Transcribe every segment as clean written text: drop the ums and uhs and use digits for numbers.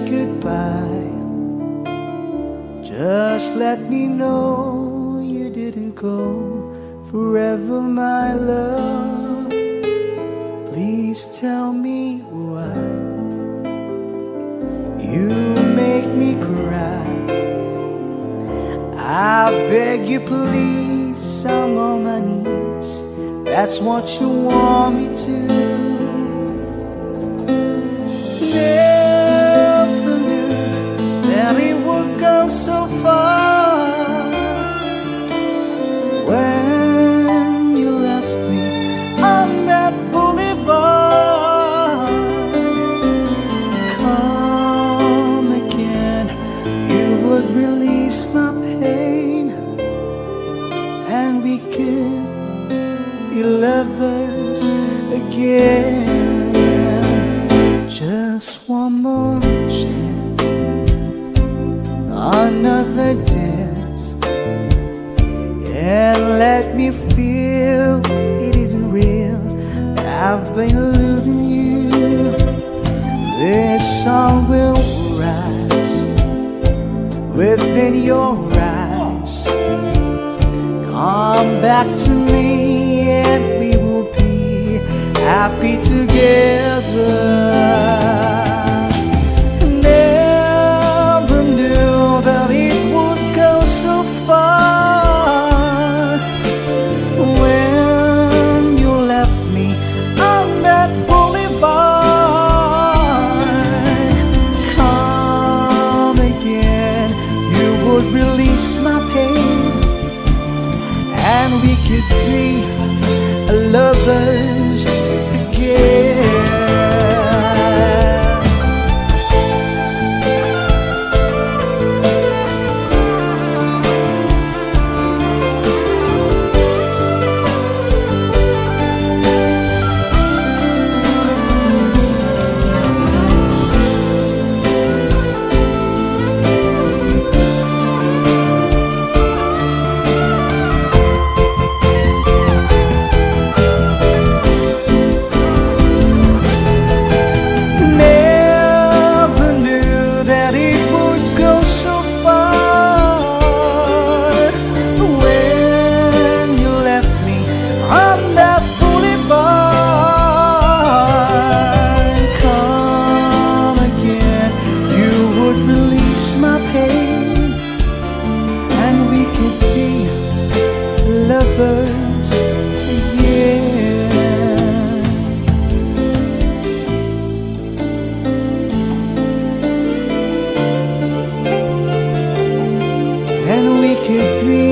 goodbye, just let me know you didn't go forever, my love. Please tell me why you make me cry. I beg you please, I'm on my knees. That's what you want me to. Never knew that it would go so far. When you left me on that boulevard, come again, you would release my pain, and we could be lovers again. Just one more chance, another dance, and let me feel it isn't real. I've been losing you. This song will rise within your eyes. Come back to me and we will be happy together. Never knew that it would go so far. When you left me on that boulevard, come again, you would release my pain, and we could be lovers again. Lovers again. And we could be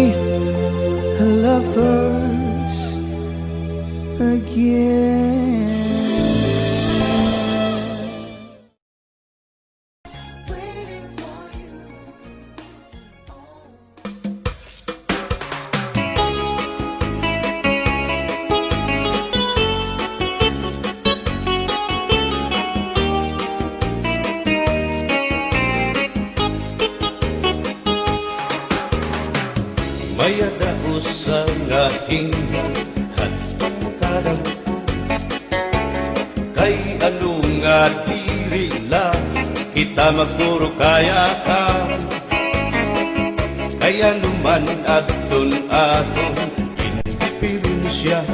lovers again. Maya daos sa ngahing hatong kadang, kay ano nga diri lang kita magpuro kaya ka. Kaya naman aton inipirusya,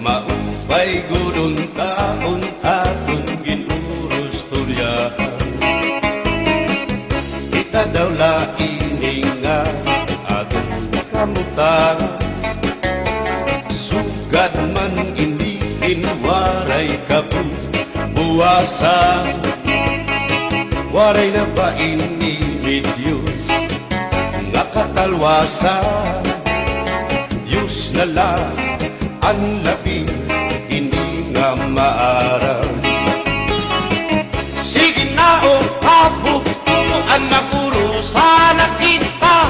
maupay gudong taon aton ginurus tulyahan. Kita daw laining nga kamutan, sugad man iniin waray kabuwasan. Waray na ba ini Diyos nga katalwasan? Diyos na lang ang labing hindi nga maaram. Sige na o kabuktuan magurusan na kita,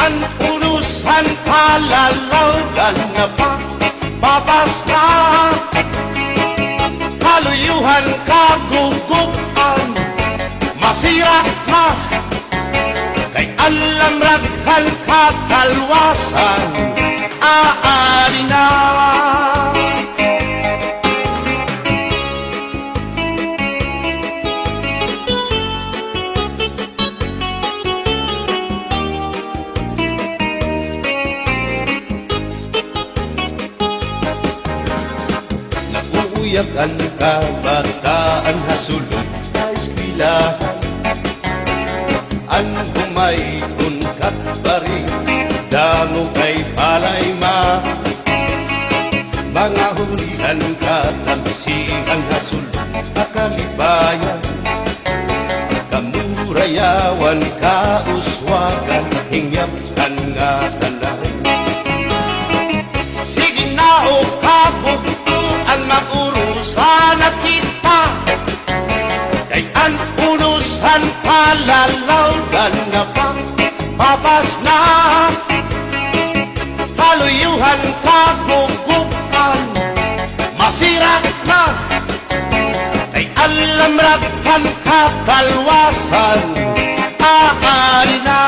ang urusan palalawgan nga pa babasta. Kaluyuhan kagugupan masira na, kay alam raghal kakalwasan aari na. kabataan hasulod sa eskwelahan. An humay kun katbari damo kay palay mga hulihan katamsihan hasulod akalibayan. Kamurayawan kauswagan hingyapkan nga tanan. Sige na o kabugtuan maurusan na kita, kay an urusan palalawgan nga pang papas na. Haluyuhan kagugupan masira na, kay alam raghan kakalwasan aari na.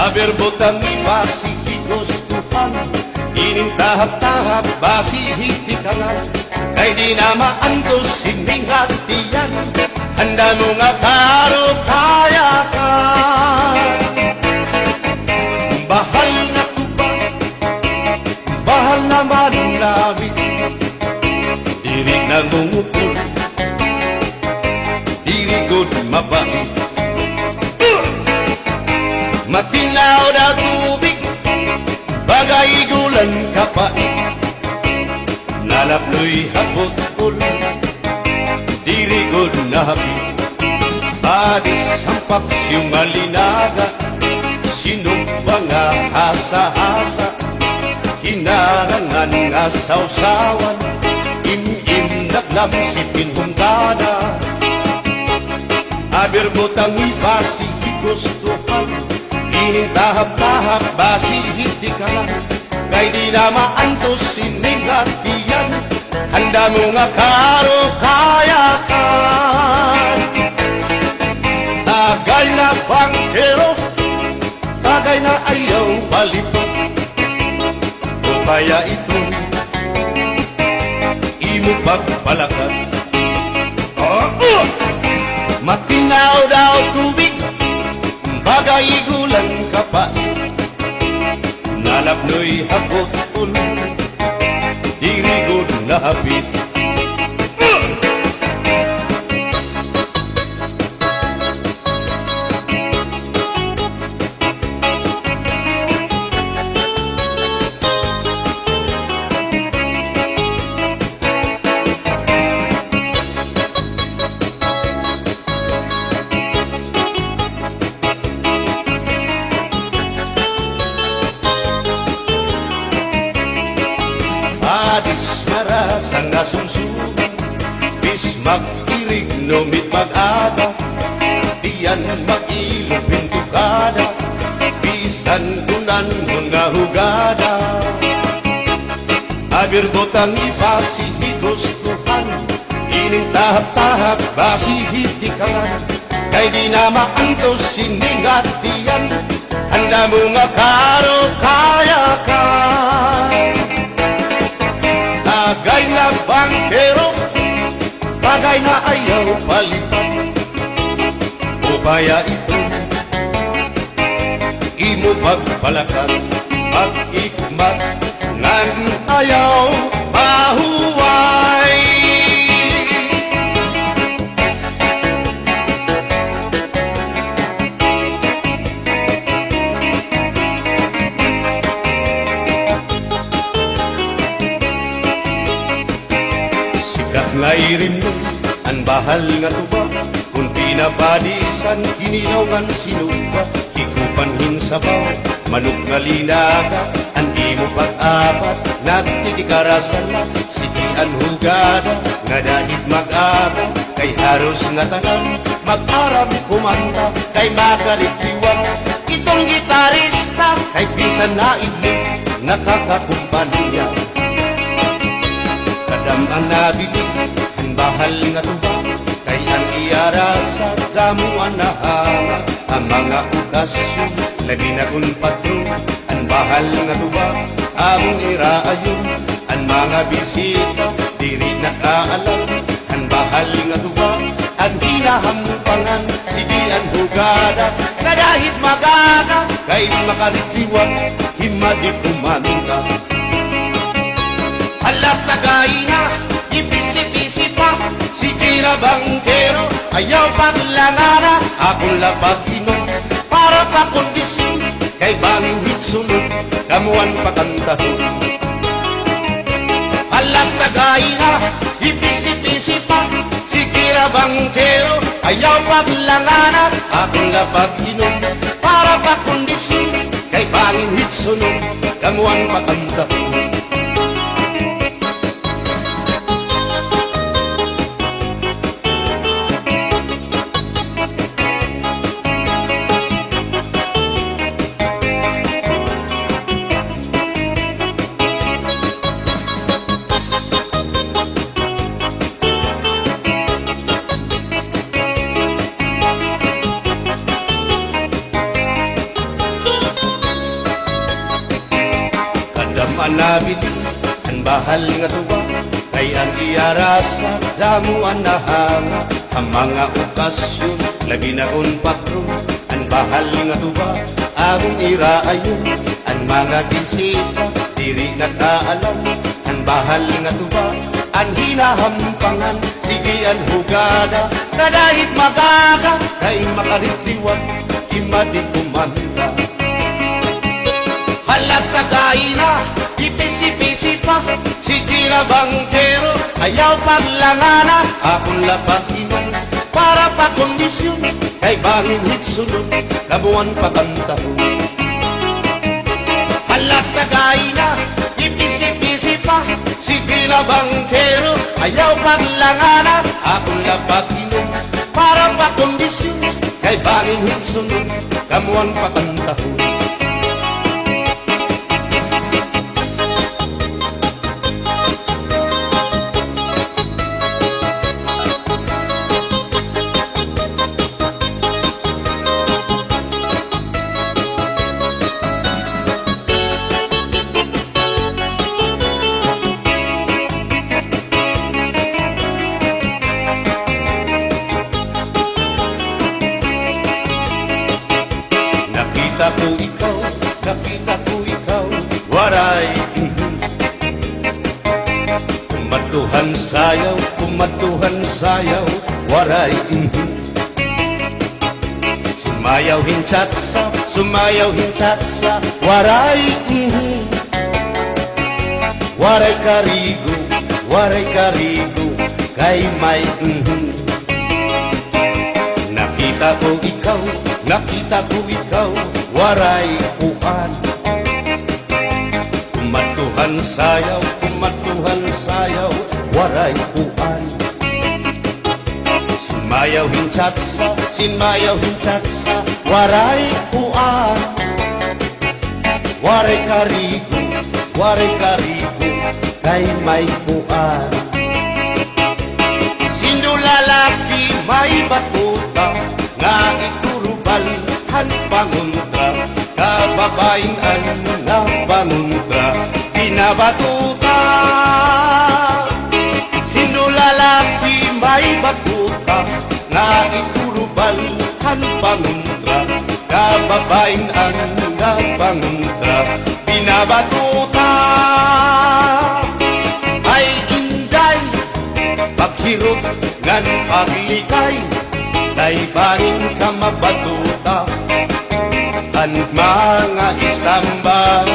Aber butang basi higustuhan, inintahap-tahap basi hitikangan, kay di na maantos sining hatiyan, handa mo nga karo kaya ka. Bahal na tuba, bahal naman namin, diri na ngungukul, diri good mabait. Matinaw na tubig, bagay gulan kapait, nalaploy hapot-pul, dirigod na hapit. Padis ang paksyong malinaga, sinumpa nga hasa-hasa, hinarangan nga sausawan, im-im naklam si pinhungkada. Aber butang ibasi higustuhan, inintahap-tahap basi hitikalan, kay di na maantos sining hatiyan, handa mo nga karo kaya ka. Tagay na bangkero, tagay na ayaw palipad, o kaya ito imo pagpalakad. Matinaw daw tubig, bagay gulan kapait, nalaploy hapot-pul, dirigod na hapit. Adis marasang asumsuman, bis mag-irig numit mag-ada, diyan mag-ilog pintukada, bisan kunan mga hugada. Aber botang ibasi higustuhan, inintahap-tahap basi hitikalan, kay di na maantos sining hatiyan, handa mo nga karo kaya ka. Bagay na bangkero, bagay na ayaw palipad, o kaya ito imo pagpalakad, pag-ikmat ngan ayaw mahuway. Ngairim nun, ang bahal nga tuba, kung pinapadisan, hinilaw sinuba, hikupanhin sabaw, manok nga linaga, ang imo pag-apat, nagtitikarasan na, sitian hugada, nga dahit mag-aga, kay haros nga tanan, mag-aram kumanta, kay makaritiwan, itong gitarista, kay bisan na idlip, nakakakumpanya. Kadam ang nabilig, ang bahal nga tuba, kay ang iya arasa damuan na hanga ang mga okasyon lagi na kun patron ang bahal nga tuba among iraayon ang mga bisita diri nakaalam ang bahal nga tuba ang hinahampangan sige ang hugada kadahit magaga kay makaritiwan himadi pumanta alas tagay na ipisi-pisi pa sige na bangkero ayaw paglangara akong lapag-inom para pa kondisyon kay bangin hitsunod kamuan pakantahon alas tagay na ipisi-pisi pa sige na bangkero ayaw paglangara akong lapag-inom para pa kondisyon kay bangin hitsunod kamuan pakantahon manabit ang bahal nga tuwa kay ang iarasa damuan na hanga ang mga okasyon lagi na kun patron ang bahal nga tuwa among iraayon ang mga bisita diri nakaalam ang bahal nga tuwa ang hinahampangan sige ang hugada kadahit magaga kay makaritiwan himadi kumanta halat tagay na ipisi-pisi pa sige na bangkero ayaw paglangana akong lapag-inom para pa kondisyon kay bangin hitsunod kabuan pakantahon halat tagay na ipisi-pisi pa sige na bangkero ayaw paglangana akong lapag-inom para pa kondisyon kay bangin hitsunod kamuan pakantahon nakita ko ikaw, waray kumatuhan sayaw, waray sumayaw hinchatsa, waray waray karigo, kay may nakita ko ikaw, waray uan kumatuhan sayaw, waray uan sinmayaw hinchatsa, waray uan waray karigo, kay may uan sino lalaki may batuta nga iturubal han panguntra kababayan na panguntra pinabatuta sino lalaki may batuta nga iturubal han panguntra kababayan na panguntra pinabatuta ay inday paghirot ngan paglikay kay banin ka mabatuta ang mga istambang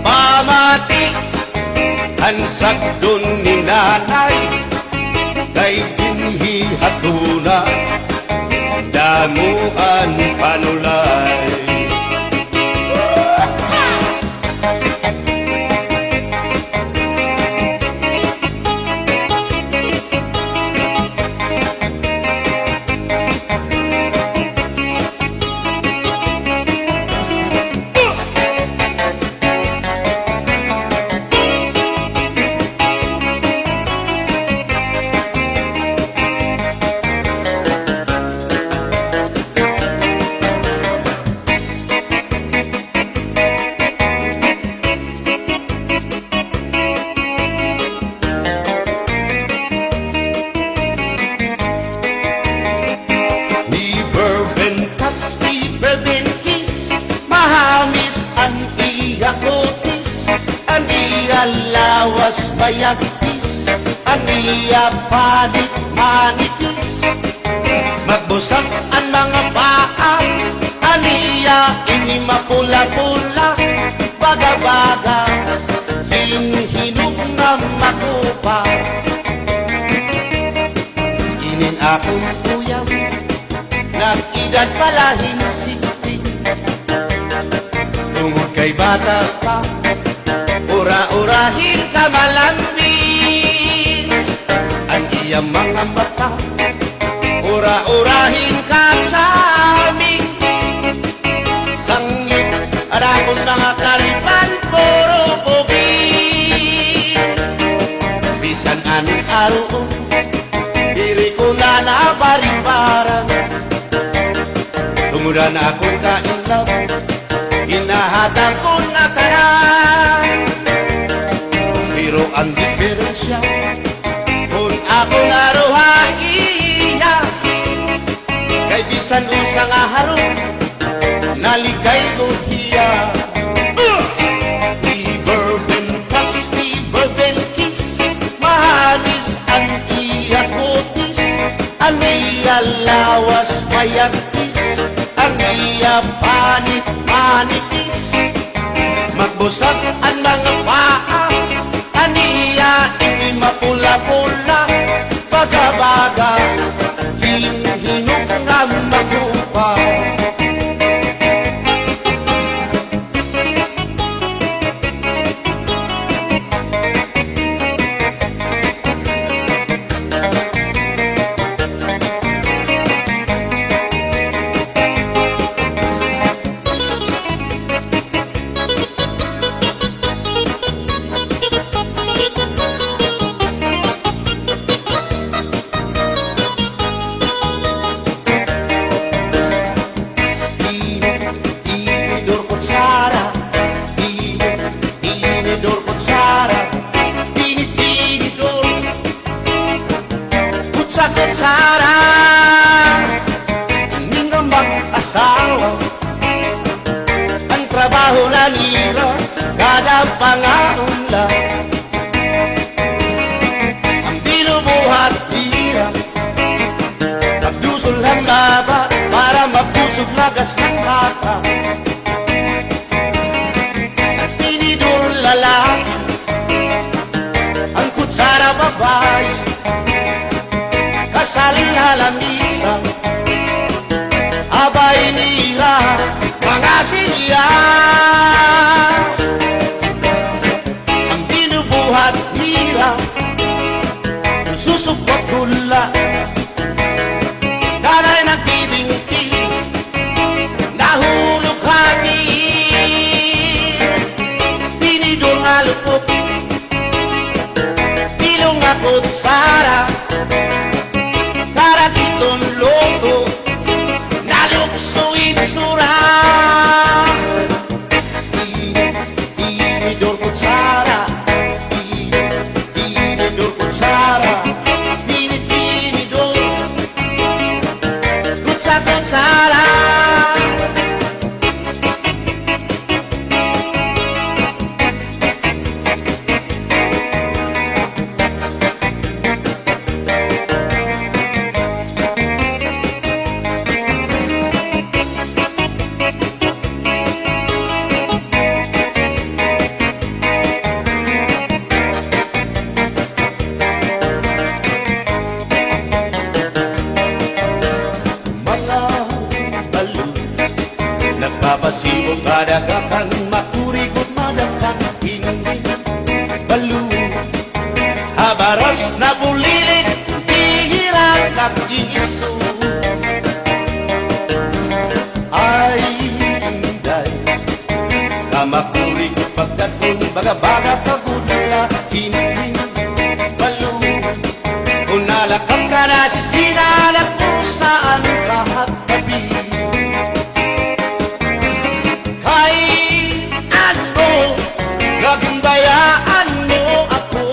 pamati ang sagdon ni nanay kay binhi hatuna damuan panulay mayagpis, aniya panit manipis. Magbusag ang mga paa, aniya ini mapula-pula. Baga-baga, hinhinog na makupa. Inin akong uyam, nag-edad palahing 16. Tungod kay bata pa, ura-urahin ka malambing. Ang iyang mga mata, ura-urahin ka saming. Sangit, at akong mga karipan, puro bugi. Bisan anong araw, diri ko na nabaribaran. Tumuda na akong kainlaw, hinahatang ko na kanan. Pero ang diferensya, kung ako naruhaiya, kay bisan usang aharong, naligay ko hiya. Di bourbon touch, di bourbon kiss, mahagis ang iya kutis. Ang iya lawas mayagpis, ang iya panit manipis. Magbusag ang mga paa, aniya ito'y mapula-pula. Baga-baga, hinhinog nga magupa. Kutsara, hindi nga mag-asawa. Ang trabaho na nila, kada pangaunla. Ang binubuhat nila, magdusol ang laba para mabusog lagas ng bata. Ang tinidor lalaki, ang kutsara babae. Kasaling halamisa, abay nila mga siya. Ang binubuhat nila, susupot gula. Kana'y nagbibingki, nahulog hati. Tinidor nga lupot, pilong nga kutsara. Karakitong loto, naluksuin sura. Tinidor kutsara, tinidor kutsara, tinidor kutsara. Nagpapasibo kadagatan, makurigot madagkan, hindi balo. Habaras na bulilit, bihira kapiso. Ay, inday, kamakurigot pagkatun, baga-baga pagudla, hindi balo. Kung nalakap ka na sisinanak mo saan kahat tabi. Gagandayaan mo ako,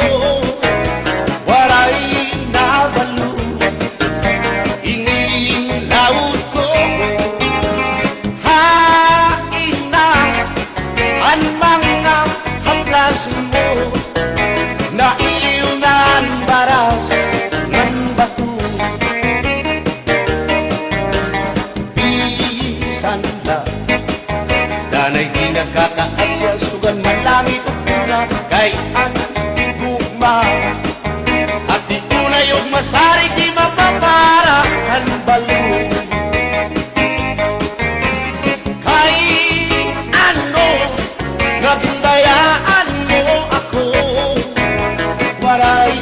waray nabalo. Inilaut ko, hain na ang mga haplas mo. Sana'y di nakakaasya, sugan man langit o pura, kay ang gugma. At di tunay o masari, di mapapara ang balong. Kay ano, nagdayaan mo ako, waray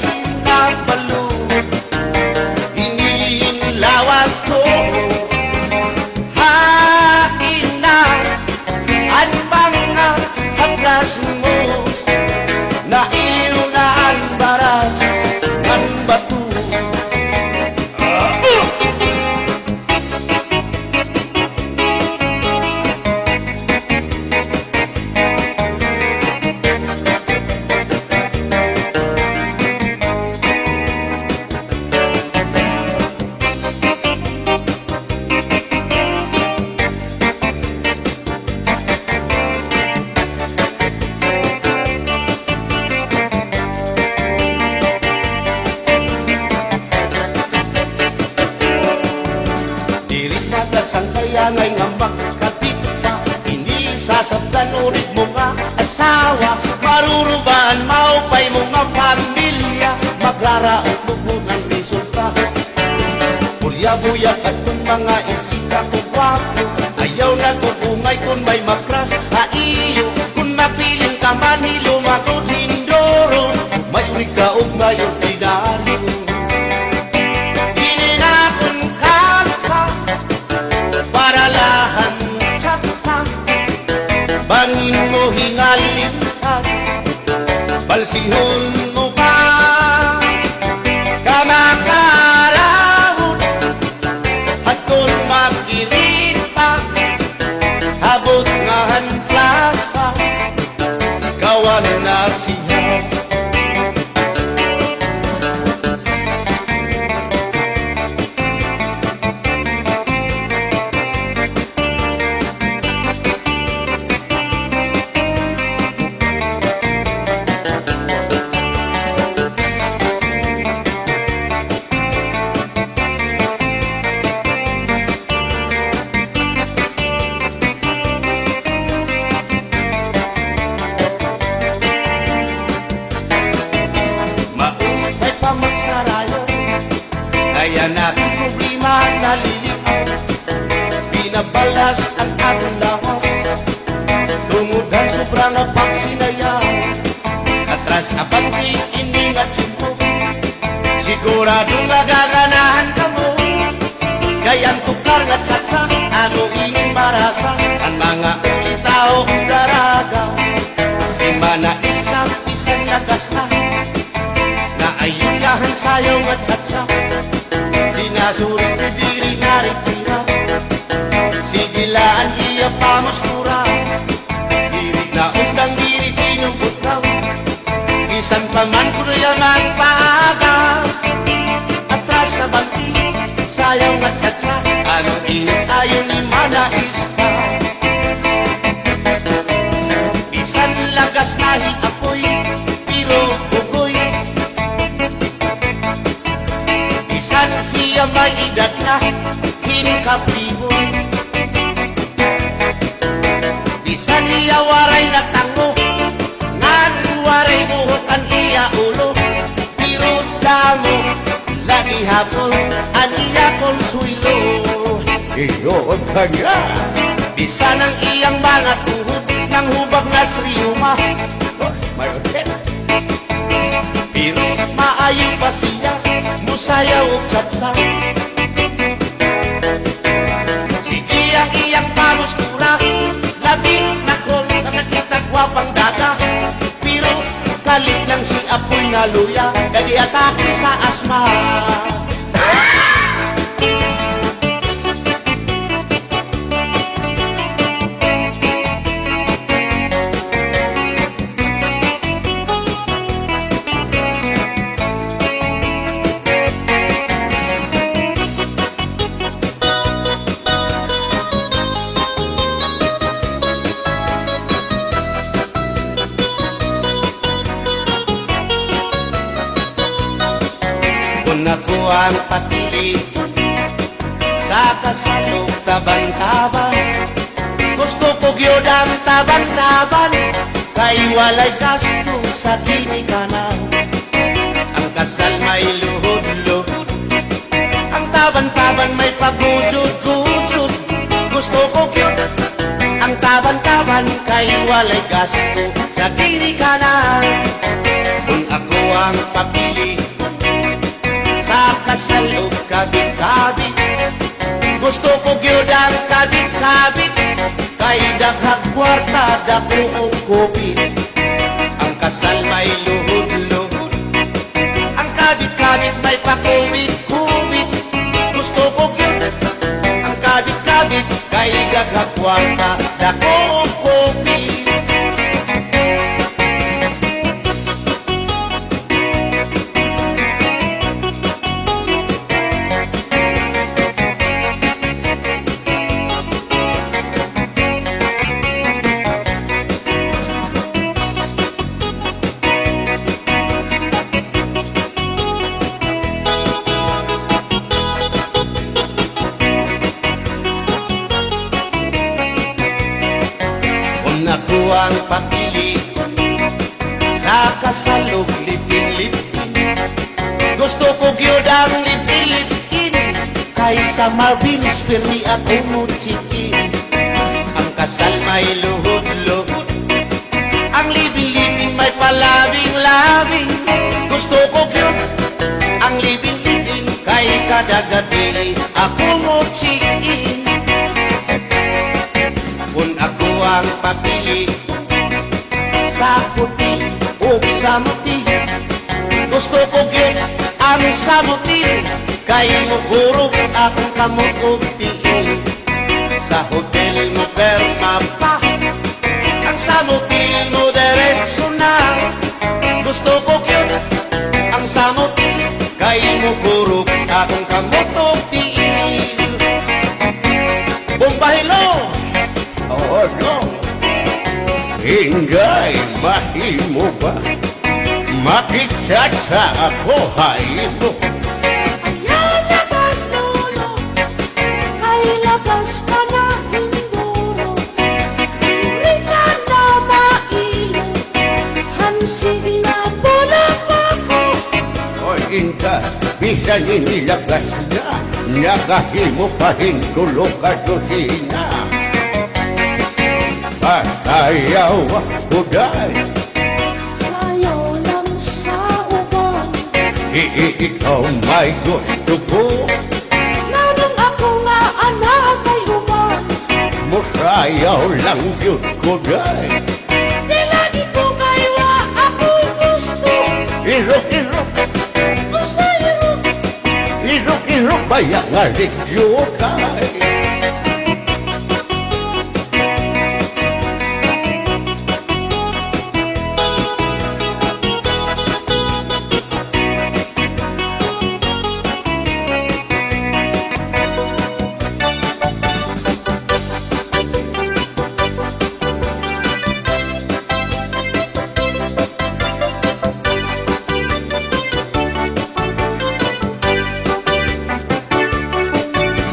nagbalong, inilawas ko. Mo na ilunan baras ng bato. Sang kaya ngay nga makakapit ka, hindi sasabdan ulit mo nga asawa, marurubaan maupay mo nga pamilya, magraraot mo ng resulta. Bulya-buya at kung mga isika ko gwapo, ayaw na kukungay kung may makras iyo, kung mapiling ka man hilumagod hindoro, may urig ka o may ordinaryo. Bangin mo hingalintag, balsihon mo ba kamakarahon, at kung makirita habot nga hanplasa, kawan na siya. Kaya natin kung di manaliligaw, binabalas ang ating lawas, tumudan sobrang pagsinayaw, atras abanti iningat mo, sigurado nagaganahan ka mo, kayang tukar nga tsatsa, ano ingin marasa, ang mga ulitao daragaw, ay manais kang isang lagas na ayudahan sayaw nga tsatsa, dinasurit na diri naritira, sigilaan iya pamustura, dirig na undang diri pinubutaw, isan pa man kuruyang ang paaga, atras sa banti, sayaw nga tsatsa, anong init ayon ni manais ka. Isan lagas nahi apoy, pero bugoy, hiya may edad na hinkapriboy, bisan iya waray na tango, nagwaray buhok ang iya ulo, pero damo lagi hapon ang iya konsuelo. Iyon ka nga, bisan ang iyang mga tuhod ng hubag na sriyuma, pero maayo pa siya musayaw o tsatsa. Sige ang iyang pamustura, labi na kong nakakita gwapang daga, pero kalit lang si apoy nga luya, kadi atake sa asma. Ako ang patili sa kasalog taban-taban, gusto ko gyud ang kay walay gasto sa ginikanan. Ang kasal may luhod-luhod, ang taban-taban may pagujud-gujud. Gusto ko cute, ang taban-taban kay walay gasto sa ginikanan. Kung ako ang papili sa kasal o kabit-kabit, gusto ko gyud ang kabit-kabit kay daghang kwarta dako og kupit. Ang kasal may luhod-luhod, ang kabit-kabit may pakubit-kubit. Gusto ko gyud ang kabit-kabit kay daghang kwarta dako og kupit. Ako ang papili sa kasalog lipin-lipin. Gusto ko gyud ang lipin-lipin kaysa Marvin's Permi ako mo chikin. Ang kasal may luhod-luhod, ang lipin-lipin may palabing-labing. Gusto ko gyud ang lipin-lipin kay kada gabi ako mo chikin. Kung ako ang papili sa puti o sa muti, gusto ko gyud ang samuti kay mugurog akong kamot og tiil. Sa hotel mo perma pa, ang samuti mo diretso na. Gusto ko gyud ang samuti kay mugurog akong kamot og tiil. Bumbahilo oh no, hingay mahimo ba makita sa ako haylo? Ayaw na kanolo, ay labas ka na hinduro. Diri ka na mailo, hansig na bulang ako. O inka, bisan inilagas na, nakahimo pa hintulo ka dosina. Ayaw ako dahil Sayaw lang sa uban, ikaw may gusto ko. nanong ako nga anak ay uban. Musayaw lang yun ko dahil Di lagi ko kaywa ako'y gusto. irok-irok, Usa irok, irok-irok bayang alik yun kay.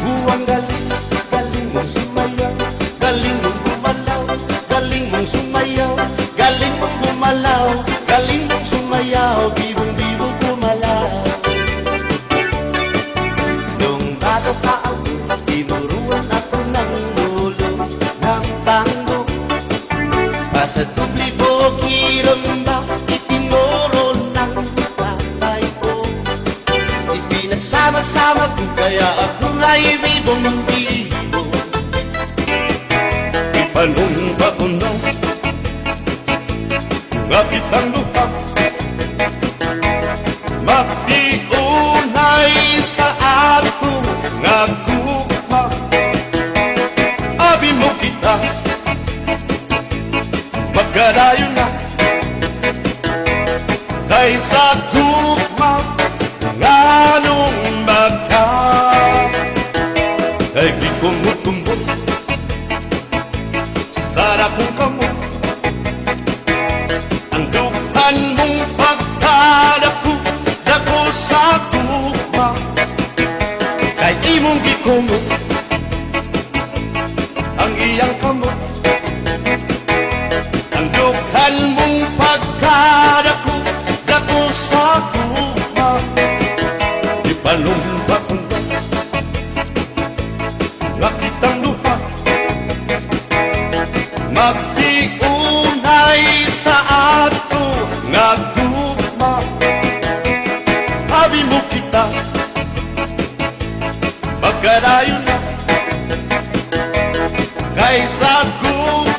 Buwang galing, galing mong sumayaw, galing mong gumalaw, galing mong sumayaw, galing mong gumalaw, galing mong sumayaw, bibong-bibong gumalaw. Nung bago pa ako, tinuruan ako ng lolo ng tango. Basta tublibo, kiramba, itinuro ng tatay ko. Ipinagsama-sama ko kaya ako nga'y bibong-bibo. Ipanumba ko na nga kitang lupa, magtiunay sa ato nga gugma. Abi mo kita, magkadayo na kaysa gugma nga nung magka. Kay di kumot-kumot sarap kong kamot, ang dukhan mong pagkadako dako sa gugma. Kay imong gikumot ang iyang kamot, ang dukhan Magdiunay sa ato nga gugma. Abi mo kita, magkarayo na, kaysa gugma.